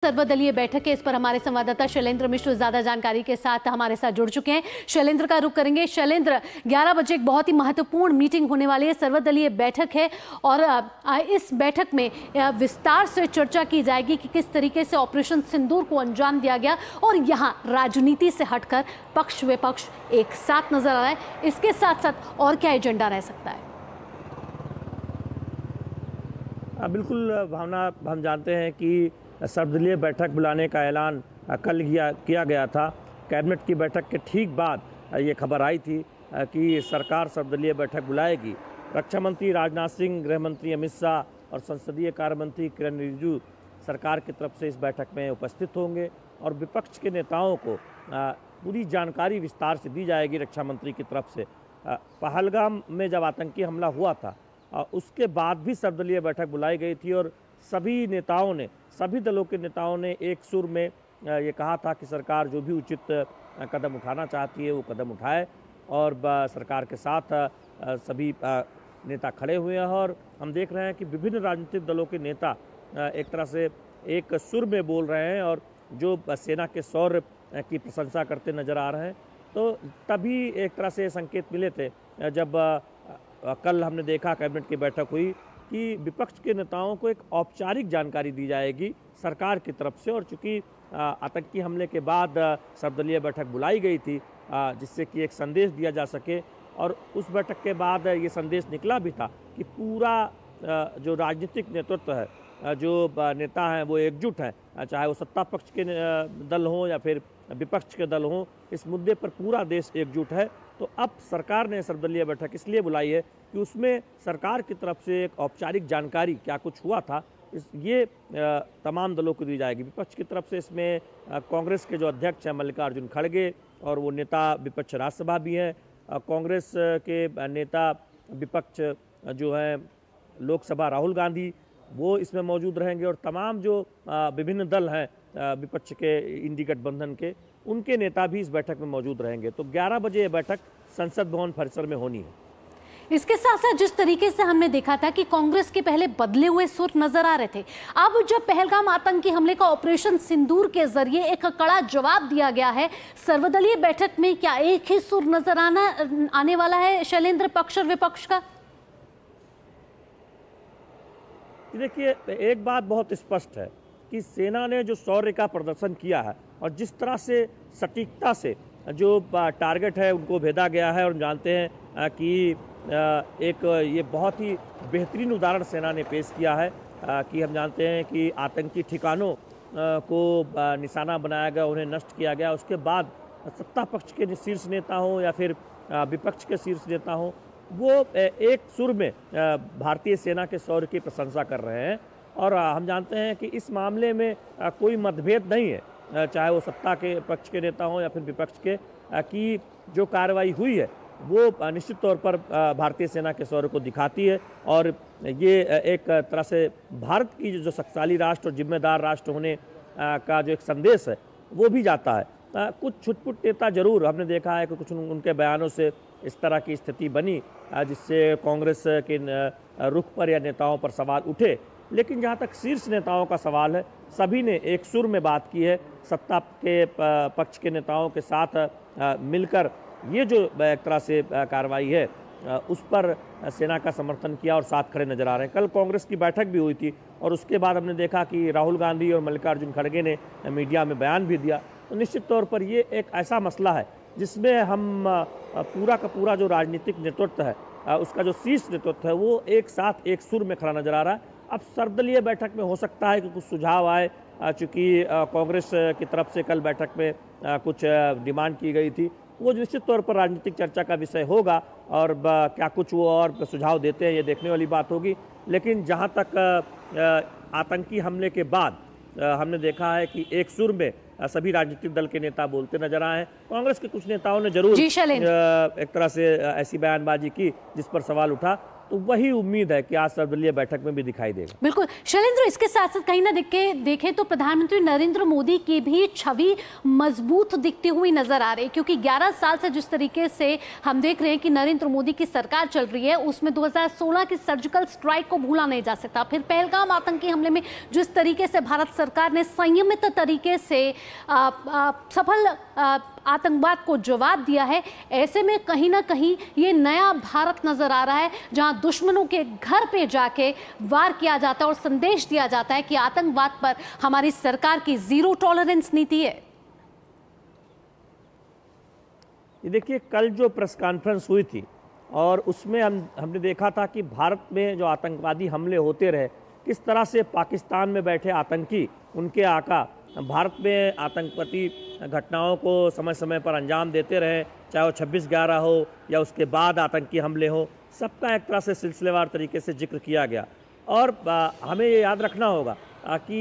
सर्वदलीय बैठक है, इस पर हमारे संवाददाता शैलेंद्र मिश्र ज्यादा जानकारी के साथ हमारे साथ जुड़ चुके हैं। शैलेंद्र का रुख करेंगे। शैलेंद्र, 11 बजे एक बहुत ही महत्वपूर्ण मीटिंग होने वाली है, सर्वदलीय बैठक है और इस बैठक में विस्तार से चर्चा की जाएगी कि किस तरीके से ऑपरेशन सिंदूर को अंजाम दिया गया और यहाँ राजनीति से हटकर पक्ष विपक्ष एक साथ नजर आ रहा है। इसके साथ साथ और क्या एजेंडा रह सकता है? बिल्कुल भावना, हम जानते हैं कि सर्वदलीय बैठक बुलाने का ऐलान कल किया गया था। कैबिनेट की बैठक के ठीक बाद ये खबर आई थी कि सरकार सर्वदलीय बैठक बुलाएगी। रक्षा मंत्री राजनाथ सिंह, गृह मंत्री अमित शाह और संसदीय कार्य मंत्री किरेन रिजिजू सरकार की तरफ से इस बैठक में उपस्थित होंगे और विपक्ष के नेताओं को पूरी जानकारी विस्तार से दी जाएगी। रक्षा मंत्री की तरफ से पहलगाम में जब आतंकी हमला हुआ था उसके बाद भी सर्वदलीय बैठक बुलाई गई थी और सभी दलों के नेताओं ने एक सुर में ये कहा था कि सरकार जो भी उचित कदम उठाना चाहती है वो कदम उठाए और सरकार के साथ सभी नेता खड़े हुए हैं। और हम देख रहे हैं कि विभिन्न राजनीतिक दलों के नेता एक तरह से एक सुर में बोल रहे हैं और जो सेना के शौर्य की प्रशंसा करते नजर आ रहे हैं। तो तभी एक तरह से संकेत मिले थे जब कल हमने देखा कैबिनेट की बैठक हुई कि विपक्ष के नेताओं को एक औपचारिक जानकारी दी जाएगी सरकार की तरफ से। और चूंकि आतंकी हमले के बाद सर्वदलीय बैठक बुलाई गई थी जिससे कि एक संदेश दिया जा सके और उस बैठक के बाद ये संदेश निकला भी था कि पूरा जो राजनीतिक नेतृत्व है, जो नेता हैं वो एकजुट हैं, चाहे वो सत्ता पक्ष के दल हों या फिर विपक्ष के दल हों, इस मुद्दे पर पूरा देश एकजुट है। तो अब सरकार ने सर्वदलीय बैठक इसलिए बुलाई है कि उसमें सरकार की तरफ से एक औपचारिक जानकारी क्या कुछ हुआ था ये तमाम दलों को दी जाएगी। विपक्ष की तरफ से इसमें कांग्रेस के जो अध्यक्ष हैं मल्लिकार्जुन खड़गे और वो नेता विपक्ष राज्यसभा भी हैं, कांग्रेस के नेता विपक्ष जो हैं लोकसभा राहुल गांधी वो इसमें मौजूद रहेंगे और तमाम जो विभिन्न दल हैं विपक्ष के इंडी गठबंधन के उनके नेता भी इस बैठक में मौजूद रहेंगे। तो 11 बजे ये बैठक संसद भवन परिसर में होनी है। इसके साथ साथ जिस तरीके से हमने देखा था कि कांग्रेस के पहले बदले हुए सुर नजर आ रहे थे, अब जब पहलगाम आतंकी हमले का ऑपरेशन सिंदूर के जरिए एक कड़ा जवाब दिया गया है, सर्वदलीय बैठक में क्या एक ही सुर नजर आने वाला है शैलेंद्र, पक्ष और विपक्ष का? देखिए, एक बात बहुत स्पष्ट है कि सेना ने जो शौर्य का प्रदर्शन किया है और जिस तरह से सटीकता से जो टारगेट है उनको भेदा गया है और जानते हैं कि एक ये बहुत ही बेहतरीन उदाहरण सेना ने पेश किया है कि हम जानते हैं कि आतंकी ठिकानों को निशाना बनाया गया, उन्हें नष्ट किया गया। उसके बाद सत्ता पक्ष के शीर्ष नेता हों या फिर विपक्ष के शीर्ष नेता हों, वो एक सुर में भारतीय सेना के शौर्य की प्रशंसा कर रहे हैं। और हम जानते हैं कि इस मामले में कोई मतभेद नहीं है, चाहे वो सत्ता के पक्ष के नेता हों या फिर विपक्ष के, कि जो कार्रवाई हुई है वो निश्चित तौर पर भारतीय सेना के शौर्य को दिखाती है और ये एक तरह से भारत की जो शक्तिशाली राष्ट्र और जिम्मेदार राष्ट्र होने का जो एक संदेश है वो भी जाता है। कुछ छुटपुट नेता जरूर हमने देखा है कि कुछ उनके बयानों से इस तरह की स्थिति बनी जिससे कांग्रेस के रुख पर या नेताओं पर सवाल उठे, लेकिन जहाँ तक शीर्ष नेताओं का सवाल है सभी ने एक सुर में बात की है। सत्ता के पक्ष के नेताओं के साथ मिलकर ये जो एक तरह से कार्रवाई है उस पर सेना का समर्थन किया और साथ खड़े नजर आ रहे हैं। कल कांग्रेस की बैठक भी हुई थी और उसके बाद हमने देखा कि राहुल गांधी और मल्लिकार्जुन खड़गे ने मीडिया में बयान भी दिया। तो निश्चित तौर पर ये एक ऐसा मसला है जिसमें हम पूरा का पूरा जो राजनीतिक नेतृत्व है उसका जो शीर्ष नेतृत्व है वो एक साथ एक सुर में खड़ा नजर आ रहा है। अब सर्वदलीय बैठक में हो सकता है कि कुछ सुझाव आए, चूँकि कांग्रेस की तरफ से कल बैठक में कुछ डिमांड की गई थी, वो निश्चित तौर पर राजनीतिक चर्चा का विषय होगा और क्या कुछ वो और सुझाव देते हैं ये देखने वाली बात होगी। लेकिन जहाँ तक आतंकी हमले के बाद हमने देखा है कि एक सुर में सभी राजनीतिक दल के नेता बोलते नजर आए हैं। कांग्रेस के कुछ नेताओं ने जरूर एक तरह से ऐसी बयानबाजी की जिस पर सवाल उठा तो वही उम्मीद है कि आज सर्वदलीय बैठक में भी दिखाई देगा। बिल्कुल शैलेंद्र, इसके साथ साथ कहीं ना देखें तो प्रधानमंत्री नरेंद्र मोदी की भी छवि मजबूत दिखती हुई नजर आ रही है, क्योंकि 11 साल से जिस तरीके से हम देख रहे हैं कि नरेंद्र मोदी की सरकार चल रही है, उसमें 2016 की सर्जिकल स्ट्राइक को भूला नहीं जा सकता। फिर पहलगाम आतंकी हमले में जिस तरीके से भारत सरकार ने संयमित तरीके से सफल आतंकवाद को जवाब दिया है, ऐसे में कहीं ना कहीं ये नया भारत नजर आ रहा है जहां दुश्मनों के घर पे जाके वार किया जाता है और संदेश दिया जाता है कि आतंकवाद पर हमारी सरकार की जीरो टॉलरेंस नीति है। ये देखिए, कल जो प्रेस कॉन्फ्रेंस हुई थी और उसमें हमने देखा था कि भारत में जो आतंकवादी हमले होते रहे, किस तरह से पाकिस्तान में बैठे आतंकी, उनके आका भारत में आतंकवादी घटनाओं को समय समय पर अंजाम देते रहे, चाहे वो 26/11 हो या उसके बाद आतंकी हमले हो, सबका एक तरह से सिलसिलेवार तरीके से जिक्र किया गया। और हमें ये याद रखना होगा कि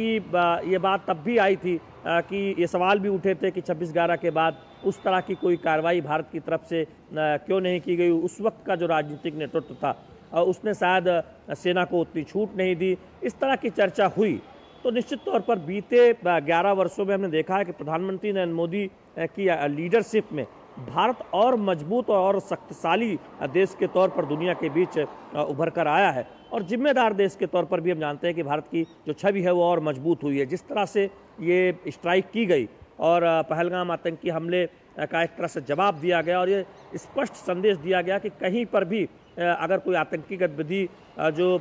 ये बात तब भी आई थी कि ये सवाल भी उठे थे कि 26/11 के बाद उस तरह की कोई कार्रवाई भारत की तरफ से क्यों नहीं की गई। उस वक्त का जो राजनीतिक नेतृत्व था उसने शायद सेना को उतनी छूट नहीं दी, इस तरह की चर्चा हुई। तो निश्चित तौर पर बीते 11 वर्षों में हमने देखा है कि प्रधानमंत्री नरेंद्र मोदी की लीडरशिप में भारत और मजबूत और शक्तिशाली देश के तौर पर दुनिया के बीच उभर कर आया है, और जिम्मेदार देश के तौर पर भी हम जानते हैं कि भारत की जो छवि है वो और मजबूत हुई है। जिस तरह से ये स्ट्राइक की गई और पहलगाम आतंकी हमले का एक तरह से जवाब दिया गया और ये स्पष्ट संदेश दिया गया कि कहीं पर भी अगर कोई आतंकी गतिविधि जो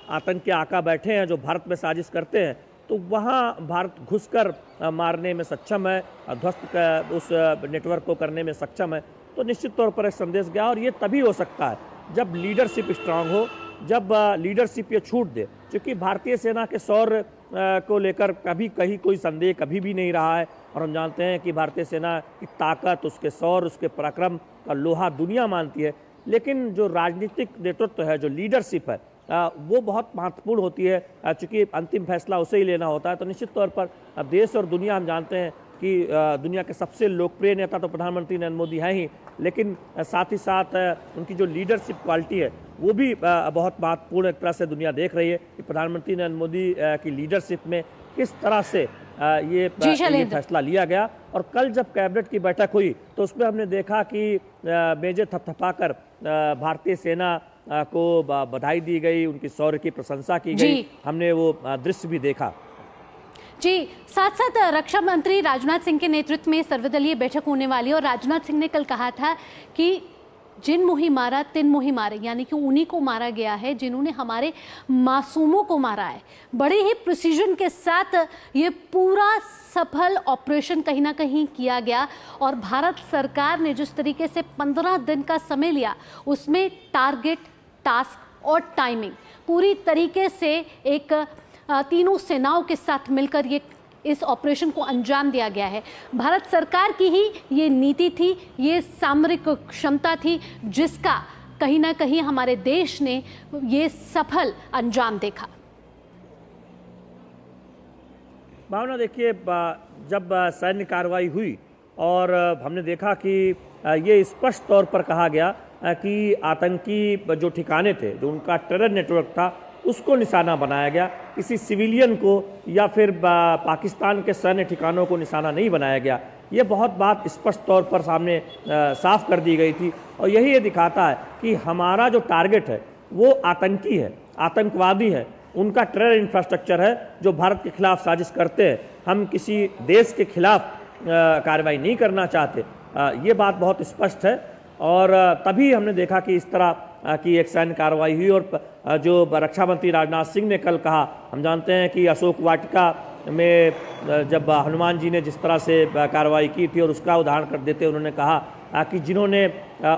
आतंक के आका बैठे हैं, जो भारत में साजिश करते हैं, तो वहाँ भारत घुसकर मारने में सक्षम है, ध्वस्त उस नेटवर्क को करने में सक्षम है। तो निश्चित तौर पर एक संदेश गया, और ये तभी हो सकता है जब लीडरशिप स्ट्रांग हो, जब लीडरशिप ये छूट दे। क्योंकि भारतीय सेना के शौर्य को लेकर कभी कहीं कोई संदेह कभी भी नहीं रहा है, और हम जानते हैं कि भारतीय सेना की ताकत, उसके शौर्य, उसके पराक्रम का लोहा दुनिया मानती है। लेकिन जो राजनीतिक नेतृत्व है, जो लीडरशिप है, वो बहुत महत्वपूर्ण होती है, चूँकि अंतिम फैसला उसे ही लेना होता है। तो निश्चित तौर पर देश और दुनिया, हम जानते हैं कि दुनिया के सबसे लोकप्रिय नेता तो प्रधानमंत्री नरेंद्र मोदी हैं ही, लेकिन साथ ही साथ उनकी जो लीडरशिप क्वालिटी है वो भी बहुत महत्वपूर्ण एक तरह से दुनिया देख रही है कि प्रधानमंत्री नरेंद्र मोदी की लीडरशिप में किस तरह से ये फैसला लिया गया। और कल जब कैबिनेट की बैठक हुई तो उसमें हमने देखा कि मेजे थपथपाकर भारतीय सेना को बधाई दी गई, उनकी शौर्य की प्रशंसा की गई, हमने वो दृश्य भी देखा। जी, साथ साथ रक्षा मंत्री राजनाथ सिंह के नेतृत्व में सर्वदलीय बैठक होने वाली है, और राजनाथ सिंह ने कल कहा था कि जिन मुहि मारा तिन मुहि मारे, यानी कि उन्हीं को मारा गया है जिन्होंने हमारे मासूमों को मारा है। बड़े ही प्रिसीजन के साथ ये पूरा सफल ऑपरेशन कहीं ना कहीं किया गया, और भारत सरकार ने जिस तरीके से 15 दिन का समय लिया, उसमें टारगेट, टास्क और टाइमिंग पूरी तरीके से एक तीनों सेनाओं के साथ मिलकर ये इस ऑपरेशन को अंजाम दिया गया है। भारत सरकार की ही ये नीति थी, ये सामरिक क्षमता थी, जिसका कहीं ना कहीं हमारे देश ने ये सफल अंजाम देखा। भावना, देखिए, जब सैन्य कार्रवाई हुई और हमने देखा कि ये स्पष्ट तौर पर कहा गया कि आतंकी जो ठिकाने थे, जो उनका टेरर नेटवर्क था, उसको निशाना बनाया गया, किसी सिविलियन को या फिर पाकिस्तान के सैन्य ठिकानों को निशाना नहीं बनाया गया। ये बहुत बात स्पष्ट तौर पर सामने साफ कर दी गई थी, और यही ये दिखाता है कि हमारा जो टारगेट है वो आतंकी है, आतंकवादी है, उनका टेरर इंफ्रास्ट्रक्चर है जो भारत के खिलाफ साजिश करते हैं। हम किसी देश के खिलाफ कार्रवाई नहीं करना चाहते, ये बात बहुत स्पष्ट है। और तभी हमने देखा कि इस तरह की एक सैन्य कार्रवाई हुई। और जो रक्षा मंत्री राजनाथ सिंह ने कल कहा, हम जानते हैं कि अशोक वाटिका में जब हनुमान जी ने जिस तरह से कार्रवाई की थी, और उसका उदाहरण कर देते उन्होंने कहा कि जिन्होंने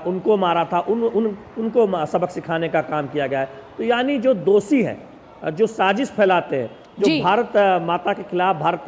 उनको मारा था उनको सबक सिखाने का काम किया गया है। तो यानी जो दोषी हैं, जो साजिश फैलाते हैं, जो भारत माता के खिलाफ, भारत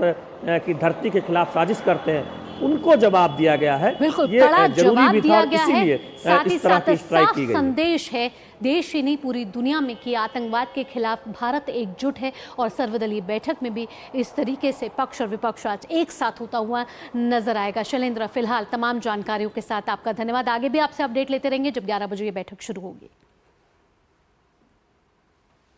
की धरती के खिलाफ साजिश करते हैं, उनको जवाब दिया गया है। बिल्कुल, ये कड़ा जरूरी जवाब भी दिया था, गया है। साथ ही इस तरह साथ की स्ट्राइक की गई। संदेश है देश ही नहीं पूरी दुनिया में कि आतंकवाद के खिलाफ भारत एकजुट है, और सर्वदलीय बैठक में भी इस तरीके से पक्ष और विपक्ष आज एक साथ होता हुआ नजर आएगा। शैलेंद्र, फिलहाल तमाम जानकारियों के साथ आपका धन्यवाद। आगे भी आपसे अपडेट लेते रहेंगे जब 11 बजे ये बैठक शुरू होगी।